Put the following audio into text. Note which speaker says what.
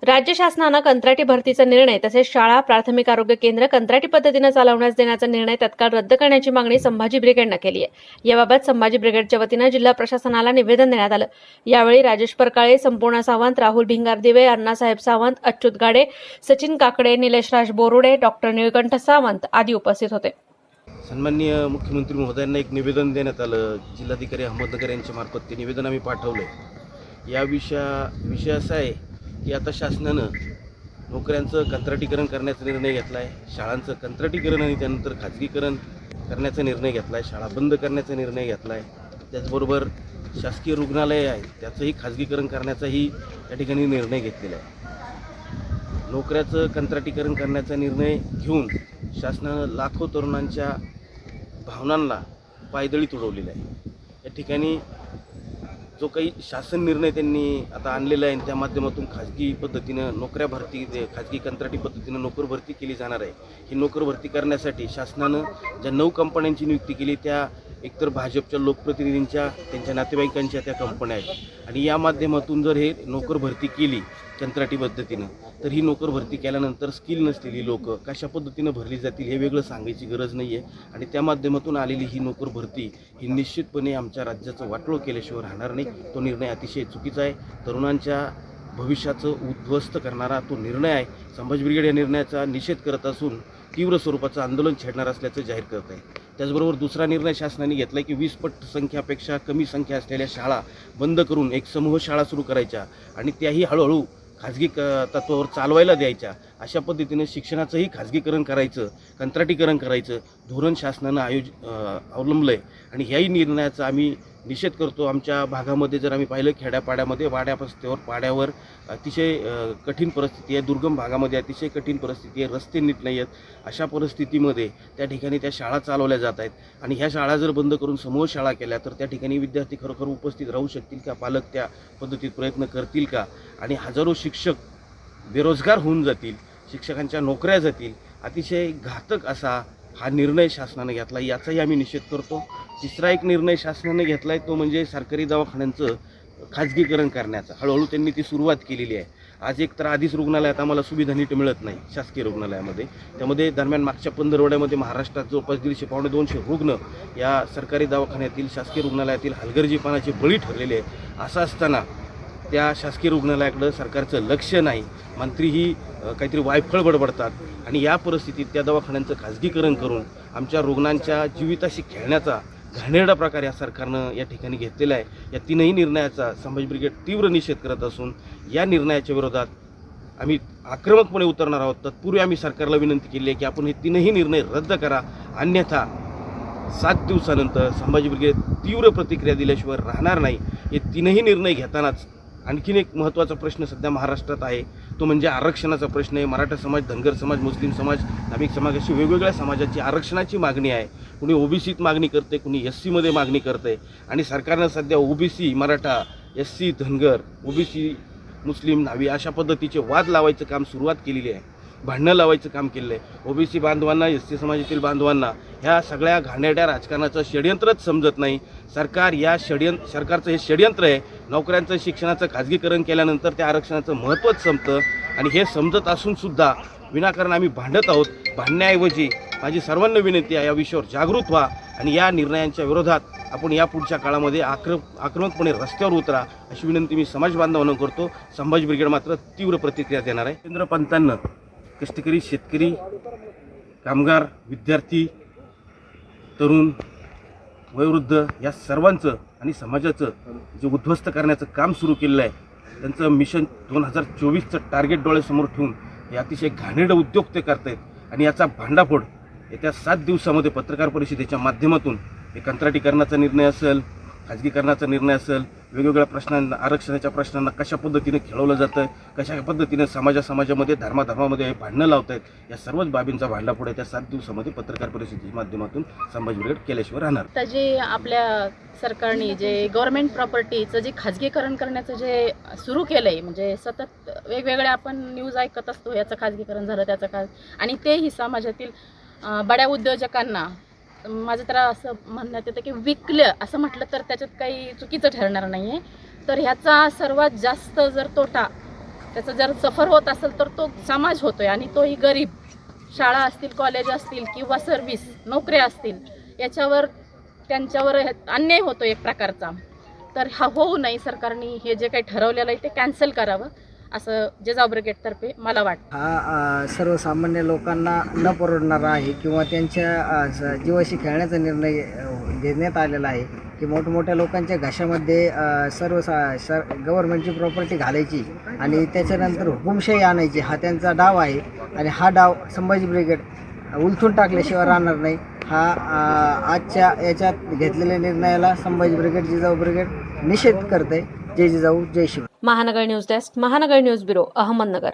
Speaker 1: राज्य शासनानं कंत्राटी भरतीचा निर्णय तसेच शाळा, प्राथमिक आरोग्य केंद्र कंत्राटी पद्धतीने चालवण्यास देण्याचा निर्णय तत्काळ रद्द करण्याची मागणी संभाजी ब्रिगेडनं केली आहे। याबाबत संभाजी ब्रिगेडच्या वतीनं जिल्हा प्रशासनाला निवेदन देण्यात आलं। यावेळी राजेश परकाळे, संपूर्ण सावंत, राहुल भिंगारदिवे, अण्णासाहेब सावंत, अच्युत गाडे, सचिन काकडे, निलेशराज बोरुडे, डॉक्टर निळकंठ सावंत आदी उपस्थित होते।
Speaker 2: सन्माननीय मुख्यमंत्री महोदयांना एक निवेदन देण्यात आलं। जिल्हाधिकारी अहमदनगर यांच्या मार्फत ते निवेदन आम्ही पाठवलं। या विषय असा आहे की आता शासनानं नोकऱ्यांचं कंत्राटीकरण करण्याचा निर्णय घेतला आहे, शाळांचं कंत्राटीकरण आणि त्यानंतर खाजगीकरण करण्याचा निर्णय घेतला आहे, शाळा बंद करण्याचा निर्णय घेतला आहे। त्याचबरोबर शासकीय रुग्णालय आहे त्याचंही खाजगीकरण करण्याचाही या ठिकाणी निर्णय घेतलेला आहे। नोकऱ्याचं कंत्राटीकरण करण्याचा निर्णय घेऊन शासनानं लाखो तरुणांच्या भावनांना पायदळी तुडवलेला आहे। या ठिकाणी जो काही शासन निर्णय त्यांनी आता आणलेला आहे त्या माध्यमातून खाजगी पद्धतीनं नोकऱ्या भरती खाजगी कंत्राटी पद्धतीनं नोकर भरती केली जाणार आहे। ही नोकर भरती करण्यासाठी शासनानं ज्या 9 कंपन्यांची नियुक्ती केली त्या एकतर भाजपच्या लोकप्रतिनिधींच्या त्यांच्या नातेवाईकांच्या त्या कंपन्या आहेत आणि या माध्यमातून जर हे नोकर भरती केली कंत्राटी पद्धतीनं तर ही नोकर भरती केल्यानंतर स्किल नसलेली लोक कशा पद्धतीनं भरली जातील हे वेगळं सांगायची गरज नाही आहे आणि त्या माध्यमातून आलेली ही नोकर भरती ही निश्चितपणे आमच्या राज्याचं वाटोळं केल्याशिवाय राहणार नाही। तो निर्णय अतिशय चुकीचा आहे, तरुणांच्या भविष्याचं उद्ध्वस्त करणारा तो निर्णय आहे। संभाजी ब्रिगेड या निर्णयाचा निषेध करत असून तीव्र स्वरूपाचं आंदोलन छेडणार असल्याचं जाहीर करत आहे। त्याचबरोबर दुसरा निर्णय शासनाने घेतला की 20 पट संख्यापेक्षा कमी संख्या असलेल्या शाळा बंद करून एक समूह शाळा सुरू करायच्या आणि त्याही हळूहळू खाजगी तत्वावर चालवायला द्यायच्या। अशा पद्धतीने शिक्षणाचंही खाजगीकरण करायचं, कंत्राटीकरण करायचं धोरण शासनानं अवलंबलं आहे आणि ह्याही निर्णयाचा आम्ही निषेध करतो। आमच्या भागामध्ये जर आम्ही पाहिलं खेड्यापाड्यामध्ये वाड्यापस्त्यावर पाड्यावर अतिशय कठीण परिस्थिती आहे, दुर्गम भागामध्ये अतिशय कठीण परिस्थिती आहे, रस्ते नीट नाही आहेत। अशा परिस्थितीमध्ये त्या ठिकाणी त्या शाळा चालवल्या जात आहेत आणि ह्या शाळा जर बंद करून समूह शाळा केल्या तर त्या ठिकाणी विद्यार्थी खरोखर उपस्थित राहू शकतील का, पालक त्या पद्धतीत प्रयत्न करतील का आणि हजारो शिक्षक बेरोजगार होऊन जातील, शिक्षकांच्या नोकऱ्या जातील। अतिशय घातक असा हा निर्णय शासनाने घेतला, याचाही आम्ही निषेध करतो। तिसरा एक निर्णय शासनाने घेतला आहे तो म्हणजे सरकारी दवाखान्यांचं खाजगीकरण करण्याचा। हळूहळू त्यांनी ती सुरुवात केलेली आहे। आज एक तर आधीच रुग्णालयात आम्हाला सुविधा नीट मिळत नाही शासकीय रुग्णालयामध्ये, त्यामध्ये दरम्यान मागच्या पंधरवड्यामध्ये महाराष्ट्रात जवळपास 150-200 रुग्ण या सरकारी दवाखान्यातील शासकीय रुग्णालयातील हलगर्जीपणाचे बळी ठरलेले आहेत। असं असताना त्या शासकीय रुग्णालयाकडं सरकारचं लक्ष नाही, मंत्रीही काहीतरी वायफळ बडबडतात आणि या परिस्थितीत त्या दवाखान्यांचं खाजगीकरण करून आमच्या रुग्णांच्या जीविताशी खेळण्याचा घाणेरडा प्रकार या सरकारनं या ठिकाणी घेतलेला आहे। या तीनही निर्णयाचा संभाजी ब्रिगेड तीव्र निषेध करत असून या निर्णयाच्या विरोधात आम्ही आक्रमकपणे उतरणार आहोत। तत्पूर्वी आम्ही सरकारला विनंती केली आहे की आपण हे तीनही निर्णय रद्द करा, अन्यथा 7 दिवसानंतर संभाजी ब्रिगेड तीव्र प्रतिक्रिया दिल्याशिवाय राहणार नाही। हे तीनही निर्णय घेतानाच आणखीन एक महत्त्वाचा प्रश्न सध्या महाराष्ट्रात आहे तो म्हणजे आरक्षणाचा प्रश्न आहे। मराठा समाज, धनगर समाज, मुस्लिम समाज, धार्मिक समाज अशी वेगवेगळ्या समाजाची आरक्षणाची मागणी आहे। कुणी ओबीसीत मागणी करते, कुणी एससीमध्ये मागणी करते आणि सरकारनं सध्या OBC Maratha, SC Dhangar, OBC मुस्लिम न्हावी अशा पद्धतीचे वाद लावायचं काम सुरुवात केलेली आहे, भांडणं लावायचं काम केलेलं आहे। ओबीसी बांधवांना, एससी समाजातील बांधवांना ह्या सगळ्या घाणेरड्या राजकारणाचं षडयंत्रच समजत नाही। सरकारचं हे षडयंत्र आहे। नोकऱ्यांचं शिक्षणाचं खाजगीकरण केल्यानंतर त्या आरक्षणाचं महत्त्वच संपतं आणि हे समजत असूनसुद्धा विनाकारण आम्ही भांडत आहोत। भांडण्याऐवजी माझी सर्वांना विनंती आहे या विषयावर जागृत व्हा आणि या निर्णयांच्या विरोधात आपण या पुढच्या काळामध्ये आक्रमकपणे रस्त्यावर उतरा अशी विनंती मी समाज बांधवांना करतो। संभाजी ब्रिगेड मात्र तीव्र प्रतिक्रिया देणार आहे। केंद्र पंतांना कष्टकरी शेतकरी, कामगार, विद्यार्थी, तरुण, वयोवृद्ध या सर्वांचं आणि समाजाचं जे उद्ध्वस्त करण्याचं काम सुरू केलेलं आहे त्यांचं मिशन 2024चं टार्गेट डोळ्यासमोर ठेवून हे अतिशय घाणेरडं उद्योग ते करत आहेत आणि याचा भांडाफोड येत्या 7 दिवसामध्ये पत्रकार परिषदेच्या माध्यमातून हे कंत्राटीकरणाचा निर्णय असेल, खाजगीकरणाचा निर्णय असेल, वेगवेगळ्या प्रश्नांना, आरक्षणाच्या प्रश्नांना कशा पद्धतीने खेळवलं जातं, कशा पद्धतीने समाजामध्ये धर्मामध्ये भांडणं लावत आहेत, या सर्वच बाबींचा भांडाफोड त्या 7 दिवसामध्ये पत्रकार परिषदेच्या माध्यमातून संभाजी ब्रिगेड केल्याशिवाय राहणार।
Speaker 3: तर जे आपल्या सरकारने जे गव्हर्नमेंट प्रॉपर्टीचं जे खाजगीकरण करण्याचं जे सुरू केलं आहे, म्हणजे सतत वेगवेगळ्या आपण न्यूज ऐकत असतो, याचं खाजगीकरण झालं त्याचं आणि तेही समाजातील बड्या उद्योजकांना माझं तर असं म्हणण्यात येतं की विकलं असं म्हटलं तर त्याच्यात काही चुकीचं ठरणार नाही आहे। तर ह्याचा सर्वात जास्त जर तोटा त्याचा जर सफर होत असेल तर तो समाज होतोय आणि तोही गरीब. शाळा असतील, कॉलेज असतील किंवा सर्व्हिस नोकऱ्या असतील याच्यावर त्यांच्यावर अन्याय होतो एक प्रकारचा. तर हा होऊ नये, सरकारने हे जे काही ठरवलेलं आहे ते कॅन्सल करावं असं जिजाऊ ब्रिगेडतर्फे मला वाटतं.
Speaker 4: हा सर्वसामान्य लोकांना न परवडणारा आहे किंवा त्यांच्या जीवाशी खेळण्याचा निर्णय घेण्यात आलेला आहे की मोठमोठ्या लोकांच्या घशामध्ये गव्हर्नमेंटची प्रॉपर्टी घालायची आणि त्याच्यानंतर हुकुमशाही आणायची, हा त्यांचा डाव आहे. आणि हा डाव संभाजी ब्रिगेड उलथून टाकल्याशिवाय राहणार नाही. हा आजच्या याच्यात घेतलेल्या निर्णयाला संभाजी ब्रिगेड, जिजाऊ ब्रिगेड निषेध करते. जय जिजाऊ, जय शिव.
Speaker 1: महानगर न्यूज डेस्क, महानगर न्यूज ब्युरो, अहमदनगर.